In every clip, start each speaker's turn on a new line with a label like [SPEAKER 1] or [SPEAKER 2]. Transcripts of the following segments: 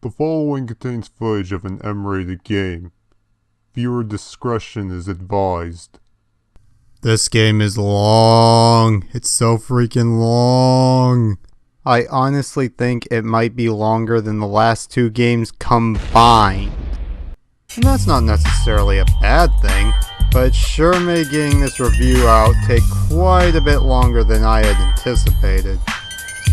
[SPEAKER 1] The following contains footage of an M-rated game. Viewer discretion is advised.
[SPEAKER 2] This game is long. It's so freaking long. I honestly think it might be longer than the last two games combined. And that's not necessarily a bad thing, but it sure made getting this review out take quite a bit longer than I had anticipated.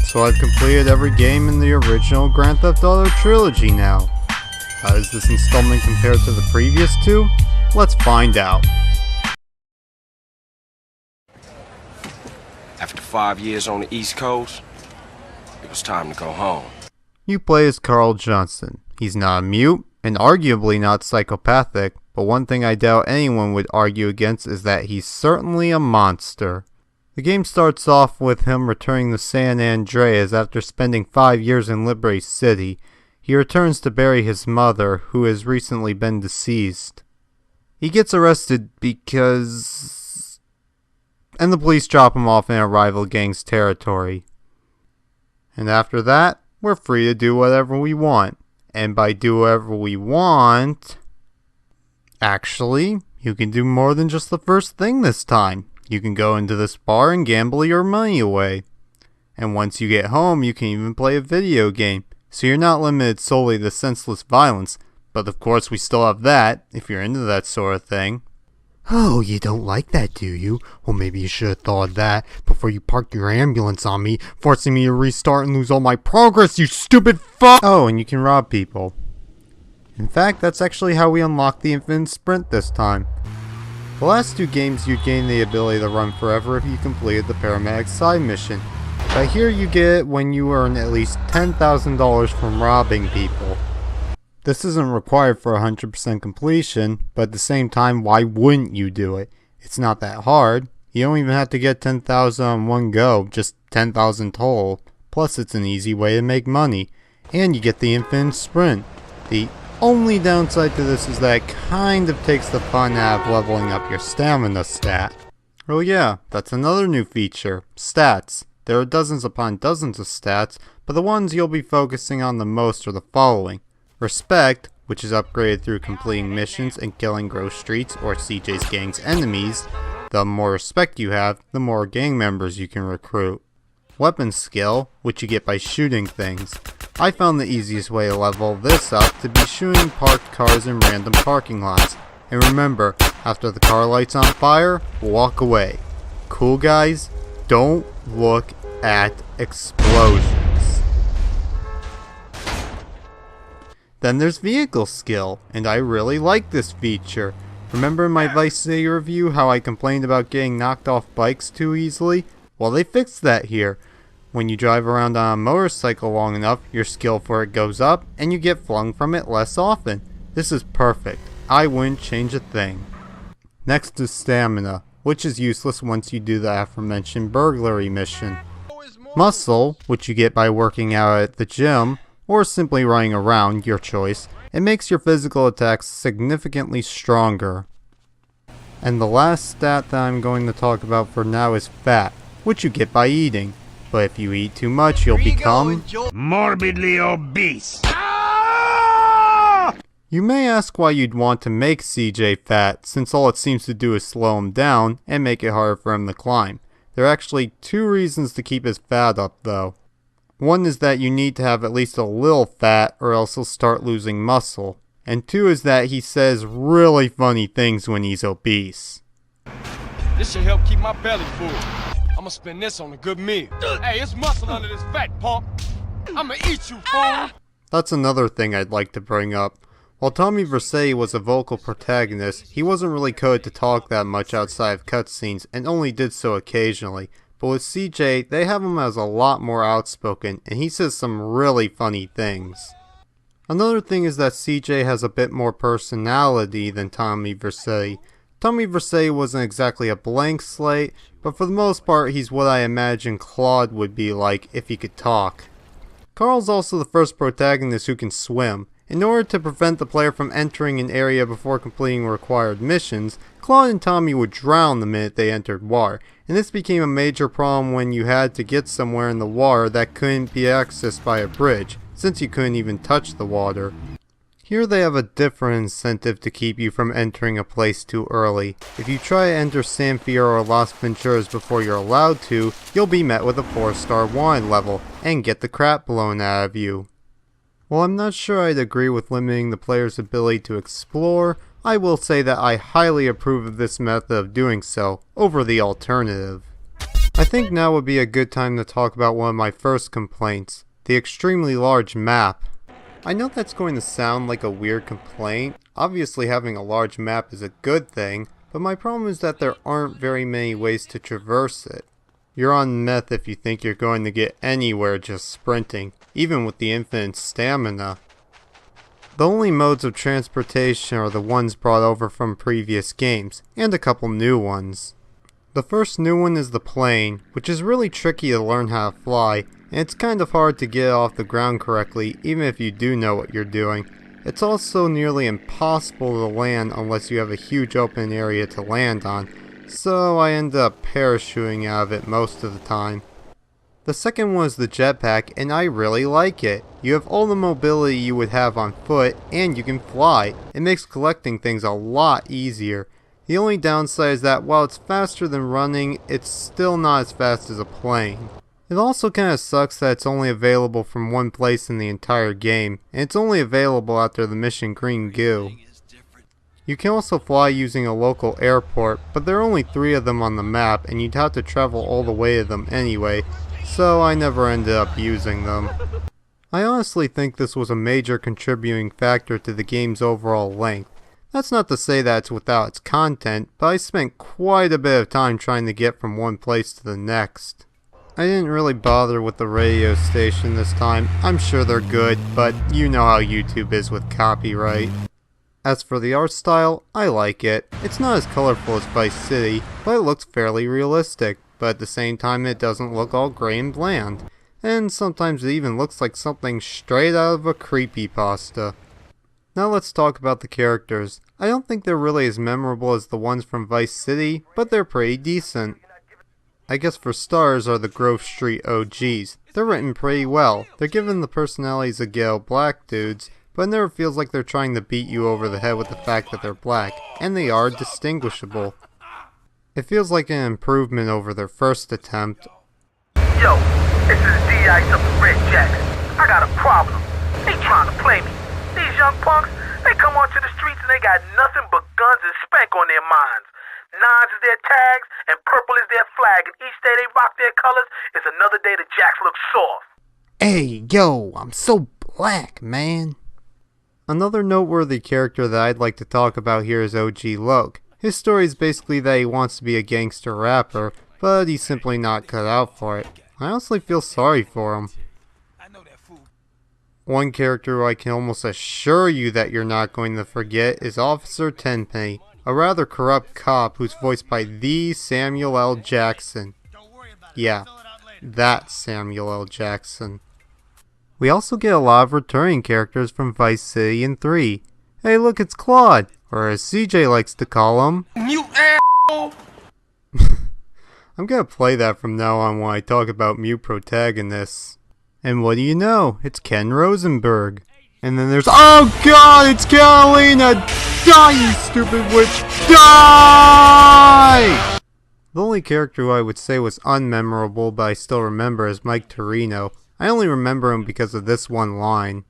[SPEAKER 2] So I've completed every game in the original Grand Theft Auto trilogy now. How does this installment compare to the previous two? Let's find out.
[SPEAKER 3] After 5 years on the East Coast, it was time to go home.
[SPEAKER 2] You play as Carl Johnson. He's not a mute, and arguably not psychopathic, but one thing I doubt anyone would argue against is that he's certainly a monster. The game starts off with him returning to San Andreas after spending 5 years in Liberty City. He returns to bury his mother, who has recently been deceased. He gets arrested because... and the police drop him off in a rival gang's territory. And after that, we're free to do whatever we want. And by do whatever we want... actually, you can do more than just the first thing this time. You can go into this bar and gamble your money away. And once you get home, you can even play a video game. So you're not limited solely to senseless violence. But of course we still have that, if you're into that sort of thing. Oh, you don't like that, do you? Well, maybe you should have thought of that before you parked your ambulance on me, forcing me to restart and lose all my progress, you stupid fuck! Oh, and you can rob people. In fact, that's actually how we unlock the infinite sprint this time. The last two games you'd gain the ability to run forever if you completed the paramedic side mission. But here you get it when you earn at least $10,000 from robbing people. This isn't required for 100% completion, but at the same time, why wouldn't you do it? It's not that hard. You don't even have to get 10,000 on one go, just 10,000 total. Plus it's an easy way to make money. And you get the infinite sprint. The only downside to this is that it kind of takes the fun out of leveling up your stamina stat. Oh yeah, that's another new feature, stats. There are dozens upon dozens of stats, but the ones you'll be focusing on the most are the following. Respect, which is upgraded through completing missions and killing Grove Street's or CJ's gang's enemies. The more respect you have, the more gang members you can recruit. Weapon skill, which you get by shooting things. I found the easiest way to level this up to be shooting parked cars in random parking lots. And remember, after the car light's on fire, walk away. Cool guys, don't look at explosions. Then there's vehicle skill, and I really like this feature. Remember in my Vice City review how I complained about getting knocked off bikes too easily? Well, they fixed that here. When you drive around on a motorcycle long enough, your skill for it goes up, and you get flung from it less often. This is perfect. I wouldn't change a thing. Next is stamina, which is useless once you do the aforementioned burglary mission. Muscle, which you get by working out at the gym, or simply running around, your choice. It makes your physical attacks significantly stronger. And the last stat that I'm going to talk about for now is fat, which you get by eating. But if you eat too much, you'll become
[SPEAKER 4] morbidly obese.
[SPEAKER 2] You may ask why you'd want to make CJ fat, since all it seems to do is slow him down and make it harder for him to climb. There are actually two reasons to keep his fat up though. One is that you need to have at least a little fat or else he'll start losing muscle. And two is that he says really funny things when he's obese.
[SPEAKER 3] This should help keep my belly full. I'ma spend this on a good meal. Hey, it's muscle under this fat pump. I'ma eat you, fool.
[SPEAKER 2] That's another thing I'd like to bring up. While Tommy Vercetti was a vocal protagonist, he wasn't really coded to talk that much outside of cutscenes and only did so occasionally. But with CJ, they have him as a lot more outspoken and he says some really funny things. Another thing is that CJ has a bit more personality than Tommy Vercetti. Tommy Vercetti wasn't exactly a blank slate, but for the most part he's what I imagine Claude would be like if he could talk. Carl's also the first protagonist who can swim. In order to prevent the player from entering an area before completing required missions, Claude and Tommy would drown the minute they entered water, and this became a major problem when you had to get somewhere in the water that couldn't be accessed by a bridge, since you couldn't even touch the water. Here they have a different incentive to keep you from entering a place too early. If you try to enter San Fierro or Las Venturas before you're allowed to, you'll be met with a 4-star wanted level, and get the crap blown out of you. While I'm not sure I'd agree with limiting the player's ability to explore, I will say that I highly approve of this method of doing so, over the alternative. I think now would be a good time to talk about one of my first complaints, the extremely large map. I know that's going to sound like a weird complaint. Obviously having a large map is a good thing, but my problem is that there aren't very many ways to traverse it. You're on meth if you think you're going to get anywhere just sprinting, even with the infinite stamina. The only modes of transportation are the ones brought over from previous games, and a couple new ones. The first new one is the plane, which is really tricky to learn how to fly, and it's kind of hard to get off the ground correctly even if you do know what you're doing. It's also nearly impossible to land unless you have a huge open area to land on, so I end up parachuting out of it most of the time. The second one is the jetpack, and I really like it. You have all the mobility you would have on foot, and you can fly. It makes collecting things a lot easier. The only downside is that while it's faster than running, it's still not as fast as a plane. It also kinda sucks that it's only available from one place in the entire game, and it's only available after the mission Green Goo. You can also fly using a local airport, but there are only 3 of them on the map, and you'd have to travel all the way to them anyway, so I never ended up using them. I honestly think this was a major contributing factor to the game's overall length. That's not to say that it's without its content, but I spent quite a bit of time trying to get from one place to the next. I didn't really bother with the radio station this time. I'm sure they're good, but you know how YouTube is with copyright. As for the art style, I like it. It's not as colorful as Vice City, but it looks fairly realistic, but at the same time it doesn't look all gray and bland. And sometimes it even looks like something straight out of a creepypasta. Now let's talk about the characters. I don't think they're really as memorable as the ones from Vice City, but they're pretty decent. I guess for stars are the Grove Street OGs. They're written pretty well. They're given the personalities of ghetto black dudes, but it never feels like they're trying to beat you over the head with the fact that they're black, and they are distinguishable. It feels like an improvement over their first attempt.
[SPEAKER 5] Yo, this is D.I.C. of the Red Jackets. I got a problem. They trying to play me. These young punks, they come onto the streets and they got nothing but guns and spank on their minds. Nines is their tags, and purple is their flag, and each day they rock their colors is another day the Jacks look soft.
[SPEAKER 2] Hey, yo, I'm so black, man. Another noteworthy character that I'd like to talk about here is OG Loke. His story is basically that he wants to be a gangster rapper, but he's simply not cut out for it. I honestly feel sorry for him. One character who I can almost assure you that you're not going to forget is Officer Tenpenny, a rather corrupt cop who's voiced by the Samuel L. Jackson. Yeah, that Samuel L. Jackson. We also get a lot of returning characters from Vice City and 3. Hey look, it's Claude, or as CJ likes to call him.
[SPEAKER 3] You asshole!
[SPEAKER 2] I'm gonna play that from now on when I talk about mute protagonists. And what do you know? It's Ken Rosenberg. And then there's, oh god, it's Carolina! Die, you stupid witch! Die! The only character who I would say was unmemorable but I still remember is Mike Torino. I only remember him because of this one line.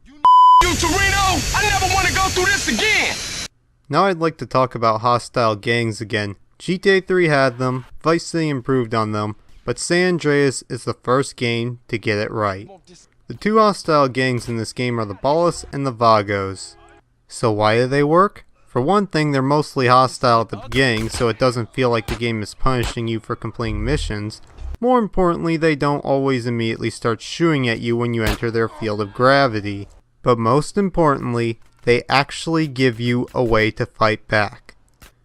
[SPEAKER 3] You Torino! I never want to go through this again!
[SPEAKER 2] Now I'd like to talk about hostile gangs again. GTA 3 had them, Vice City improved on them, but San Andreas is the first game to get it right. The 2 hostile gangs in this game are the Ballas and the Vagos. So why do they work? For one thing, they're mostly hostile at the beginning, so it doesn't feel like the game is punishing you for completing missions. More importantly, they don't always immediately start shooting at you when you enter their field of gravity. But most importantly, they actually give you a way to fight back.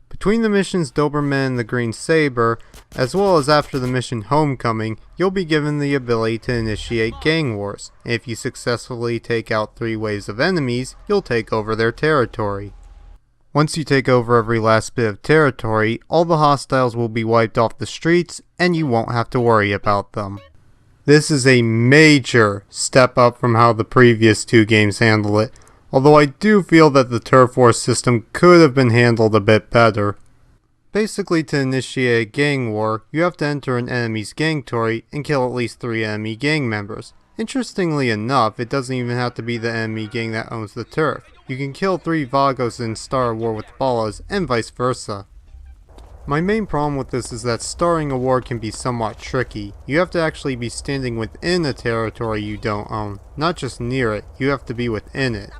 [SPEAKER 2] Between the missions Doberman and the Green Saber, as well as after the mission Homecoming, you'll be given the ability to initiate gang wars. And if you successfully take out 3 waves of enemies, you'll take over their territory. Once you take over every last bit of territory, all the hostiles will be wiped off the streets, and you won't have to worry about them. This is a major step up from how the previous two games handle it, although I do feel that the turf war system could have been handled a bit better. Basically, to initiate a gang war, you have to enter an enemy's gang turret and kill at least 3 enemy gang members. Interestingly enough, it doesn't even have to be the enemy gang that owns the turf. You can kill 3 Vagos and start a war with Ballas, and vice versa. My main problem with this is that starting a war can be somewhat tricky. You have to actually be standing within a territory you don't own, not just near it, you have to be within it.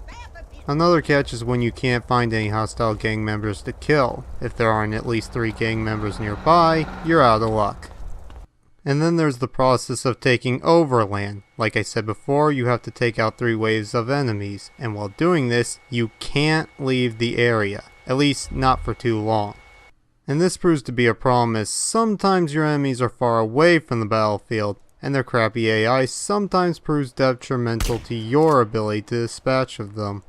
[SPEAKER 2] Another catch is when you can't find any hostile gang members to kill. If there aren't at least 3 gang members nearby, you're out of luck. And then there's the process of taking over land. Like I said before, you have to take out 3 waves of enemies, and while doing this, you can't leave the area, at least not for too long. And this proves to be a problem as sometimes your enemies are far away from the battlefield, and their crappy AI sometimes proves detrimental to your ability to dispatch of them.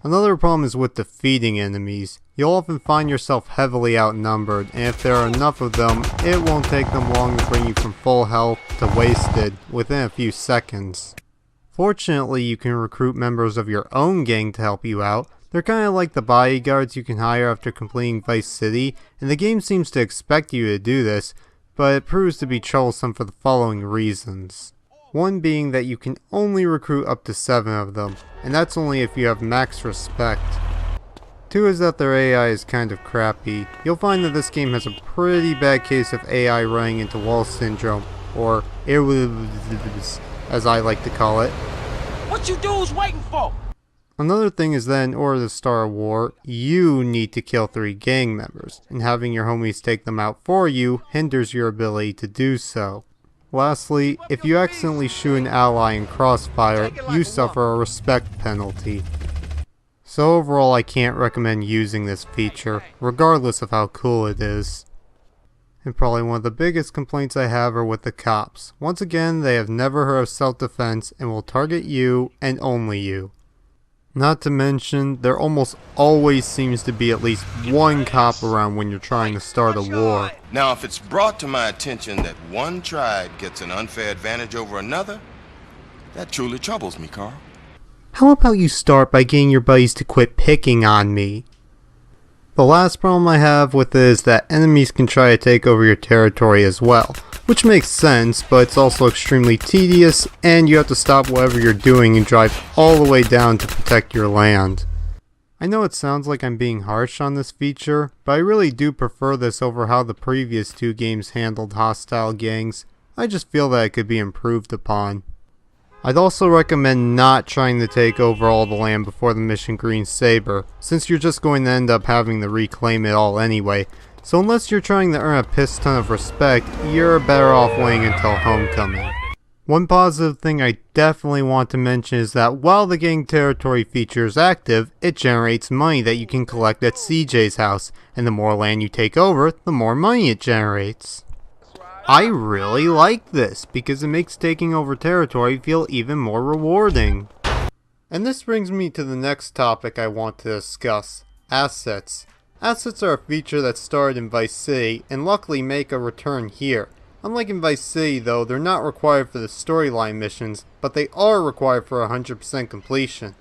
[SPEAKER 2] Another problem is with defeating enemies. You'll often find yourself heavily outnumbered, and if there are enough of them, it won't take them long to bring you from full health to wasted within a few seconds. Fortunately, you can recruit members of your own gang to help you out. They're kinda like the bodyguards you can hire after completing Vice City, and the game seems to expect you to do this, but it proves to be troublesome for the following reasons. One being that you can only recruit up to 7 of them, and that's only if you have max respect. 2 is that their AI is kind of crappy. You'll find that this game has a pretty bad case of AI running into wall syndrome, or as I like to call it.
[SPEAKER 3] What you dudes waiting for?
[SPEAKER 2] Another thing is that in order to start a war, you need to kill 3 gang members, and having your homies take them out for you hinders your ability to do so. Lastly, if you accidentally shoot an ally in crossfire, you suffer a respect penalty. So overall, I can't recommend using this feature, regardless of how cool it is. And probably one of the biggest complaints I have are with the cops. Once again, they have never heard of self-defense and will target you and only you. Not to mention, there almost always seems to be at least one cop around when you're trying to start a war.
[SPEAKER 6] Now, if it's brought to my attention that one tribe gets an unfair advantage over another, that truly troubles me, Carl.
[SPEAKER 2] How about you start by getting your buddies to quit picking on me? The last problem I have with it is that enemies can try to take over your territory as well, which makes sense, but it's also extremely tedious, and you have to stop whatever you're doing and drive all the way down to protect your land. I know it sounds like I'm being harsh on this feature, but I really do prefer this over how the previous 2 games handled hostile gangs. I just feel that it could be improved upon. I'd also recommend not trying to take over all the land before the mission Green Saber, since you're just going to end up having to reclaim it all anyway. So unless you're trying to earn a piss ton of respect, you're better off waiting until homecoming. One positive thing I definitely want to mention is that while the gang territory feature is active, it generates money that you can collect at CJ's house, and the more land you take over, the more money it generates. I really like this, because it makes taking over territory feel even more rewarding. And this brings me to the next topic I want to discuss, assets. Assets are a feature that started in Vice City, and luckily make a return here. Unlike in Vice City though, they're not required for the storyline missions, but they are required for 100% completion.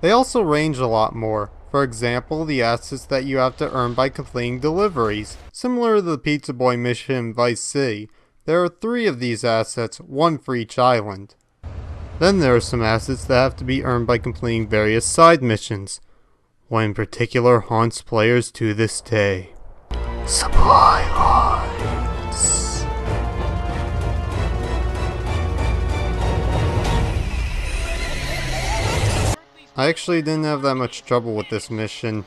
[SPEAKER 2] They also range a lot more. For example, the assets that you have to earn by completing deliveries. Similar to the Pizza Boy mission in Vice City, there are 3 of these assets, 1 for each island. Then there are some assets that have to be earned by completing various side missions. One in particular haunts players to this day. Supply lines. I actually didn't have that much trouble with this mission,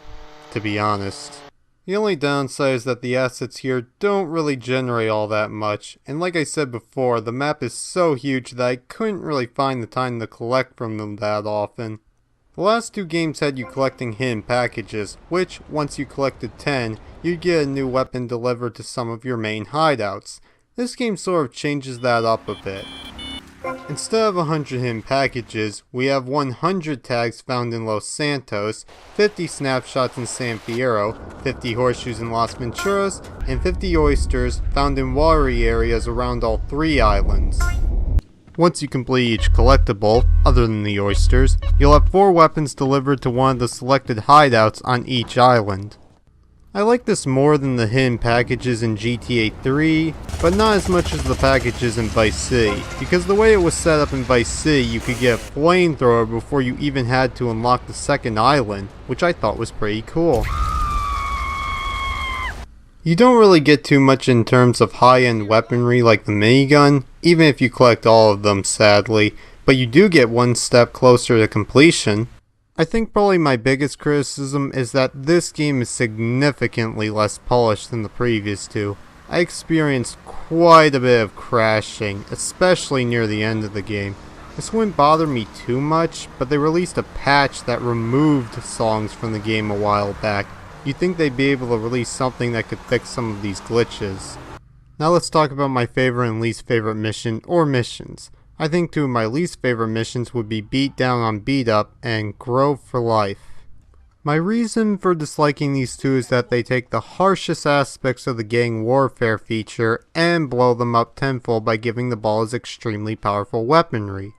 [SPEAKER 2] to be honest. The only downside is that the assets here don't really generate all that much, and like I said before, the map is so huge that I couldn't really find the time to collect from them that often. The last 2 games had you collecting hidden packages, which, once you collected 10, you'd get a new weapon delivered to some of your main hideouts. This game sort of changes that up a bit. Instead of 100 hidden packages, we have 100 tags found in Los Santos, 50 snapshots in San Fierro, 50 horseshoes in Las Venturas, and 50 oysters found in watery areas around all 3 islands. Once you complete each collectible, other than the oysters, you'll have 4 weapons delivered to one of the selected hideouts on each island. I like this more than the hidden packages in GTA 3, but not as much as the packages in Vice City, because the way it was set up in Vice City, you could get a flamethrower before you even had to unlock the second island, which I thought was pretty cool. You don't really get too much in terms of high-end weaponry like the minigun, even if you collect all of them sadly, but you do get one step closer to completion. I think probably my biggest criticism is that this game is significantly less polished than the previous two. I experienced quite a bit of crashing, especially near the end of the game. This wouldn't bother me too much, but they released a patch that removed songs from the game a while back. You'd think they'd be able to release something that could fix some of these glitches. Now let's talk about my favorite and least favorite mission, or missions. I think 2 of my least favorite missions would be Beat Down on Beat Up and Grow for Life. My reason for disliking these 2 is that they take the harshest aspects of the gang warfare feature and blow them up tenfold by giving the ballers extremely powerful weaponry.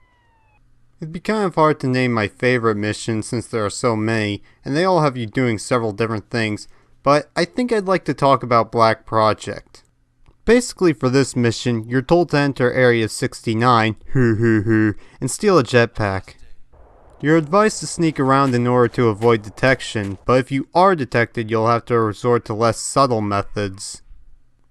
[SPEAKER 2] It'd be kind of hard to name my favorite missions since there are so many, and they all have you doing several different things, but I think I'd like to talk about Black Project. Basically for this mission, you're told to enter Area 69, and steal a jetpack. You're advised to sneak around in order to avoid detection, but if you are detected, you'll have to resort to less subtle methods.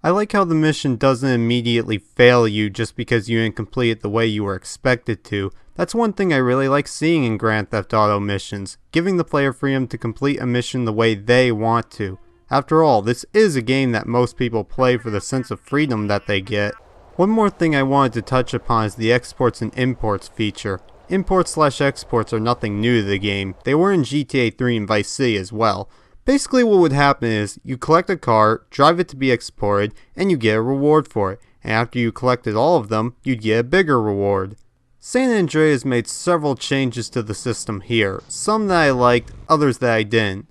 [SPEAKER 2] I like how the mission doesn't immediately fail you just because you didn't complete it the way you were expected to. That's one thing I really like seeing in Grand Theft Auto missions, giving the player freedom to complete a mission the way they want to. After all, this is a game that most people play for the sense of freedom that they get. One more thing I wanted to touch upon is the exports and imports feature. Imports/exports are nothing new to the game. They were in GTA 3 and Vice City as well. Basically what would happen is, you collect a car, drive it to be exported, and you get a reward for it. And after you collected all of them, you'd get a bigger reward. San Andreas made several changes to the system here. Some that I liked, others that I didn't.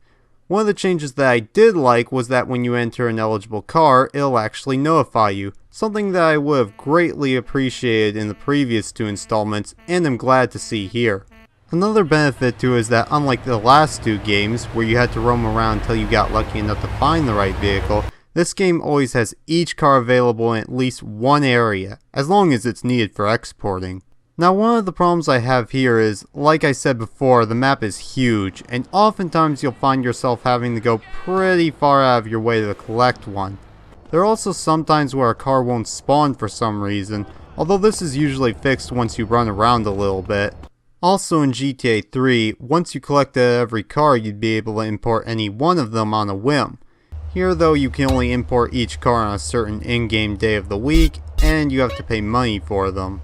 [SPEAKER 2] One of the changes that I did like was that when you enter an eligible car, it'll actually notify you. Something that I would have greatly appreciated in the previous 2 installments, and I'm glad to see here. Another benefit too is that unlike the last 2 games, where you had to roam around until you got lucky enough to find the right vehicle, this game always has each car available in at least one area, as long as it's needed for exporting. Now one of the problems I have here is, like I said before, the map is huge, and oftentimes you'll find yourself having to go pretty far out of your way to collect one. There are also some times where a car won't spawn for some reason, although this is usually fixed once you run around a little bit. Also in GTA 3, once you collected every car, you'd be able to import any one of them on a whim. Here though, you can only import each car on a certain in-game day of the week, and you have to pay money for them.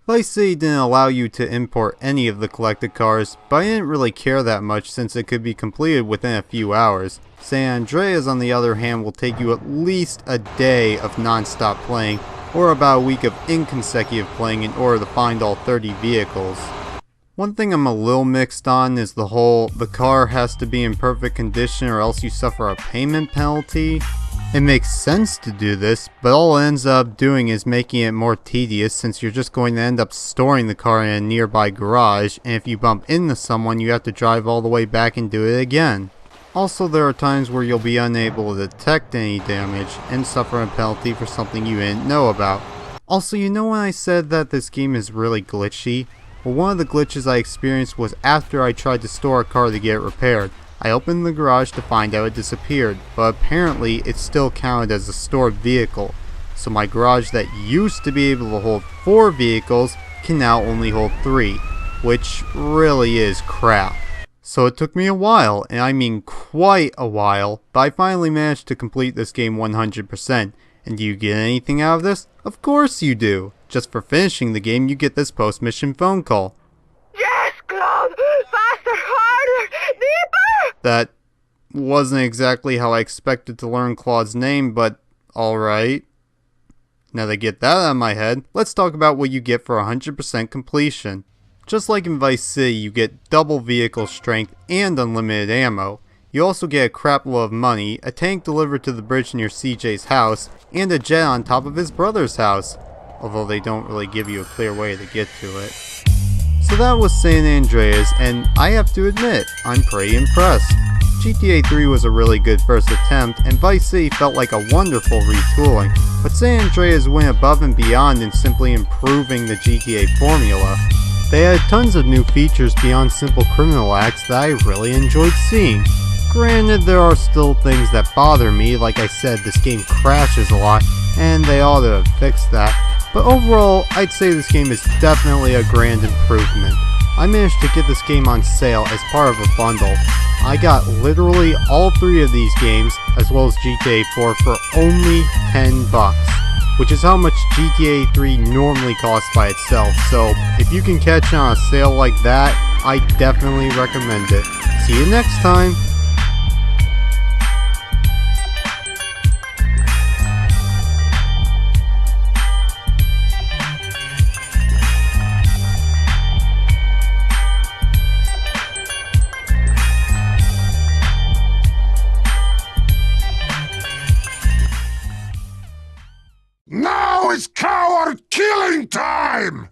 [SPEAKER 2] Vice City didn't allow you to import any of the collected cars, but I didn't really care that much since it could be completed within a few hours. San Andreas on the other hand will take you at least a day of non-stop playing, or about a week of inconsecutive playing in order to find all 30 vehicles. One thing I'm a little mixed on is the whole, the car has to be in perfect condition or else you suffer a payment penalty. It makes sense to do this, but all it ends up doing is making it more tedious since you're just going to end up storing the car in a nearby garage, and if you bump into someone you have to drive all the way back and do it again. Also, there are times where you'll be unable to detect any damage and suffer a penalty for something you didn't know about. Also, you know when I said that this game is really glitchy? Well, one of the glitches I experienced was after I tried to store a car to get it repaired. I opened the garage to find out it disappeared, but apparently it still counted as a stored vehicle. So my garage that used to be able to hold 4 vehicles can now only hold 3, which really is crap. So it took me a while, and I mean quite a while, but I finally managed to complete this game 100%. And do you get anything out of this? Of course you do! Just for finishing the game, you get this post-mission phone call.
[SPEAKER 7] Yes, Claude! Faster, harder, deeper!
[SPEAKER 2] That wasn't exactly how I expected to learn Claude's name, but alright. Now to get that out of my head, let's talk about what you get for 100% completion. Just like in Vice City, you get double vehicle strength and unlimited ammo. You also get a crapload of money, a tank delivered to the bridge near CJ's house, and a jet on top of his brother's house, although they don't really give you a clear way to get to it. So that was San Andreas, and I have to admit, I'm pretty impressed. GTA 3 was a really good first attempt, and Vice City felt like a wonderful retooling, but San Andreas went above and beyond in simply improving the GTA formula. They had tons of new features beyond simple criminal acts that I really enjoyed seeing. Granted, there are still things that bother me, like I said, this game crashes a lot, and they ought to have fixed that, but overall, I'd say this game is definitely a grand improvement. I managed to get this game on sale as part of a bundle. I got literally all 3 of these games, as well as GTA 4 for only $10, which is how much GTA 3 normally costs by itself, so if you can catch on a sale like that, I definitely recommend it. See you next time!
[SPEAKER 4] Now is coward killing time!